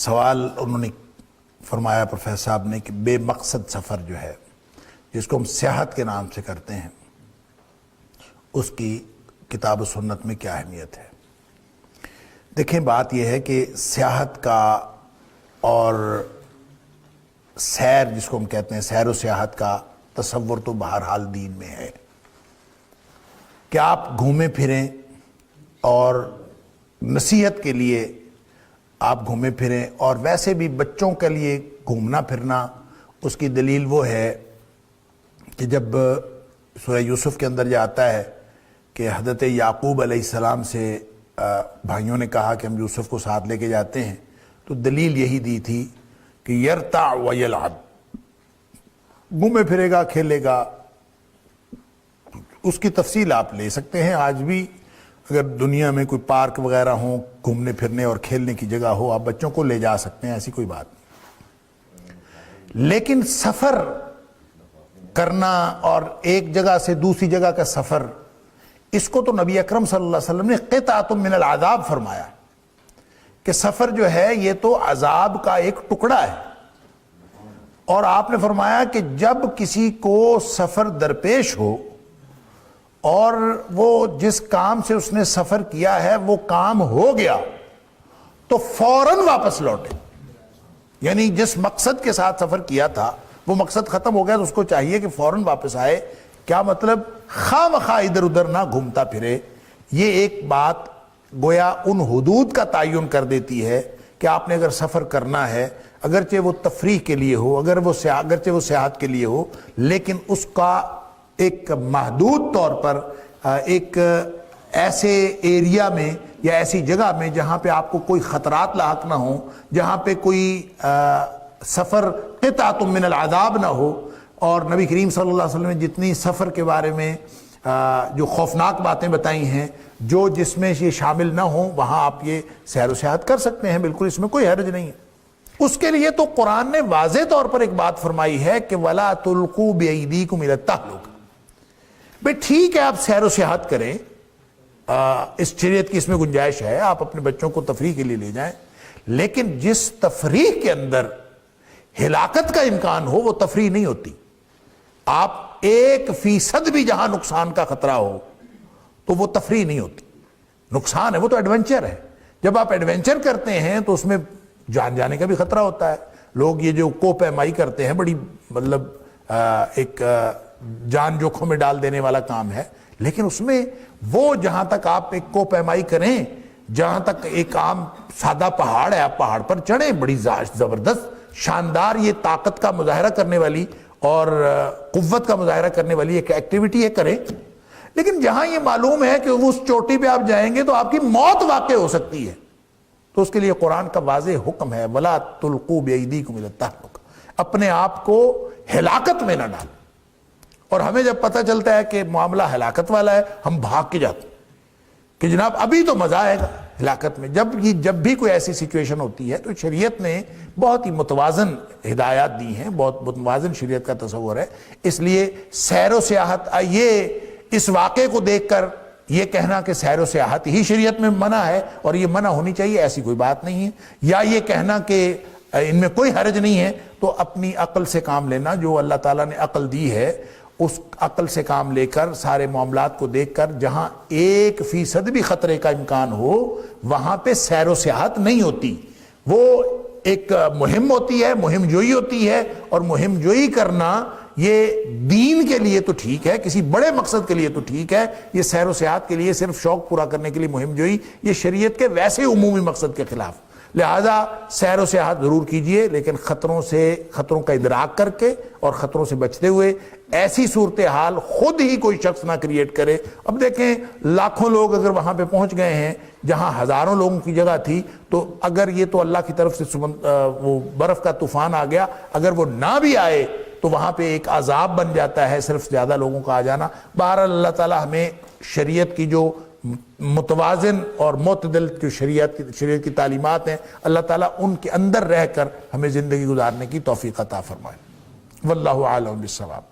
سوال انہوں نے فرمایا پروفیسر صاحب نے کہ بے مقصد سفر جو ہے جس کو ہم سیاحت کے نام سے کرتے ہیں اس کی کتاب و سنت میں کیا اہمیت ہے؟ دیکھیں بات یہ ہے کہ سیاحت کا اور سیر جس کو ہم کہتے ہیں سیر و سیاحت کا تصور تو بہرحال دین میں ہے کہ آپ گھومیں پھریں اور نصیحت کے لیے آپ گھومیں پھریں، اور ویسے بھی بچوں کے لیے گھومنا پھرنا اس کی دلیل وہ ہے کہ جب سورہ یوسف کے اندر یہ آتا ہے کہ حضرت یعقوب علیہ السلام سے بھائیوں نے کہا کہ ہم یوسف کو ساتھ لے کے جاتے ہیں، تو دلیل یہی دی تھی کہ یرتع و یلعب، گھومے پھرے گا کھیلے گا۔ اس کی تفصیل آپ لے سکتے ہیں، آج بھی اگر دنیا میں کوئی پارک وغیرہ ہوں گھومنے پھرنے اور کھیلنے کی جگہ ہو آپ بچوں کو لے جا سکتے ہیں، ایسی کوئی بات نہیں۔ لیکن سفر کرنا اور ایک جگہ سے دوسری جگہ کا سفر، اس کو تو نبی اکرم صلی اللہ علیہ وسلم نے قطعۃ من العذاب فرمایا کہ سفر جو ہے یہ تو عذاب کا ایک ٹکڑا ہے، اور آپ نے فرمایا کہ جب کسی کو سفر درپیش ہو اور وہ جس کام سے اس نے سفر کیا ہے وہ کام ہو گیا تو فوراً واپس لوٹے، یعنی جس مقصد کے ساتھ سفر کیا تھا وہ مقصد ختم ہو گیا تو اس کو چاہیے کہ فوراً واپس آئے۔ کیا مطلب؟ خواہ مخواہ ادھر ادھر نہ گھومتا پھرے۔ یہ ایک بات گویا ان حدود کا تعین کر دیتی ہے کہ آپ نے اگر سفر کرنا ہے، اگرچہ وہ تفریح کے لیے ہو، اگرچہ وہ سیاحت کے لیے ہو، لیکن اس کا ایک محدود طور پر ایک ایسے ایریا میں یا ایسی جگہ میں جہاں پہ آپ کو کوئی خطرات لاحق نہ ہوں، جہاں پہ کوئی سفر قطعۃ من العذاب نہ ہو۔ اور نبی کریم صلی اللہ علیہ وسلم نے جتنی سفر کے بارے میں جو خوفناک باتیں بتائی ہیں، جو جس میں یہ شامل نہ ہوں، وہاں آپ یہ سیر و سیاحت کر سکتے ہیں، بالکل اس میں کوئی حرج نہیں ہے۔ اس کے لیے تو قرآن نے واضح طور پر ایک بات فرمائی ہے کہ وَلَا تُلْقُوا بِأَيْدِيكُمْ إِلَى التَّهْلُكَةِ۔ بھئی ٹھیک ہے آپ سیر و سیاحت کریں، اس شریعت کی اس میں گنجائش ہے، آپ اپنے بچوں کو تفریح کے لیے لے جائیں، لیکن جس تفریح کے اندر ہلاکت کا امکان ہو وہ تفریح نہیں ہوتی۔ آپ 1% بھی جہاں نقصان کا خطرہ ہو تو وہ تفریح نہیں ہوتی، نقصان ہے، وہ تو ایڈونچر ہے۔ جب آپ ایڈونچر کرتے ہیں تو اس میں جان جانے کا بھی خطرہ ہوتا ہے۔ لوگ یہ جو کو پیمائی کرتے ہیں بڑی مطلب ایک جان جوکھوں میں ڈال دینے والا کام ہے، لیکن اس میں وہ جہاں تک آپ ایک کو پیمائی کریں، جہاں تک ایک عام سادہ پہاڑ ہے، آپ پہاڑ پر چڑھیں، بڑی زبردست شاندار یہ طاقت کا مظاہرہ کرنے والی اور قوت کا مظاہرہ کرنے والی ایک ایکٹیویٹی ہے، کریں۔ لیکن جہاں یہ معلوم ہے کہ اس چوٹی پہ آپ جائیں گے تو آپ کی موت واقع ہو سکتی ہے، تو اس کے لیے قرآن کا واضح حکم ہے وَلَا تُلْقُوا بِأَيْدِيكُمْ إِلَى التَّهْلُكَةِ، اپنے آپ کو ہلاکت میں نہ ڈال۔ اور ہمیں جب پتہ چلتا ہے کہ معاملہ ہلاکت والا ہے ہم بھاگ کے جاتے ہیں کہ جناب ابھی تو مزہ آئے گا ہلاکت میں۔ جب بھی کوئی ایسی سچویشن ہوتی ہے تو شریعت نے بہت ہی متوازن ہدایات دی ہیں، بہت متوازن شریعت کا تصور ہے۔ اس لیے سیر و سیاحت، یہ اس واقعے کو دیکھ کر یہ کہنا کہ سیر و سیاحت ہی شریعت میں منع ہے اور یہ منع ہونی چاہیے، ایسی کوئی بات نہیں ہے، یا یہ کہنا کہ ان میں کوئی حرج نہیں ہے، تو اپنی عقل سے کام لینا، جو اللہ تعالیٰ نے عقل دی ہے اس عقل سے کام لے کر سارے معاملات کو دیکھ کر جہاں 1% بھی خطرے کا امکان ہو وہاں پہ سیر و سیاحت نہیں ہوتی۔ وہ ایک مہم ہوتی ہے، مہم جوئی ہوتی ہے، اور مہم جوئی کرنا یہ دین کے لیے تو ٹھیک ہے، کسی بڑے مقصد کے لیے تو ٹھیک ہے۔ یہ سیر و سیاحت کے لیے صرف شوق پورا کرنے کے لیے مہم جوئی، یہ شریعت کے ویسے عمومی مقصد کے خلاف۔ لہذا سیر و سیاحت ضرور کیجئے، لیکن خطروں کا ادراک کر کے اور خطروں سے بچتے ہوئے، ایسی صورتحال خود ہی کوئی شخص نہ کریٹ کرے۔ اب دیکھیں لاکھوں لوگ اگر وہاں پہ پہنچ گئے ہیں جہاں ہزاروں لوگوں کی جگہ تھی، تو اگر یہ تو اللہ کی طرف سے وہ برف کا طوفان آ گیا، اگر وہ نہ بھی آئے تو وہاں پہ ایک عذاب بن جاتا ہے صرف زیادہ لوگوں کا آ جانا۔ بہرحال اللہ تعالیٰ ہمیں شریعت کی جو متوازن اور معتدل جو شریعت کی تعلیمات ہیں، اللہ تعالیٰ ان کے اندر رہ کر ہمیں زندگی گزارنے کی توفیق عطا فرمائے۔ واللہ اعلم بالصواب۔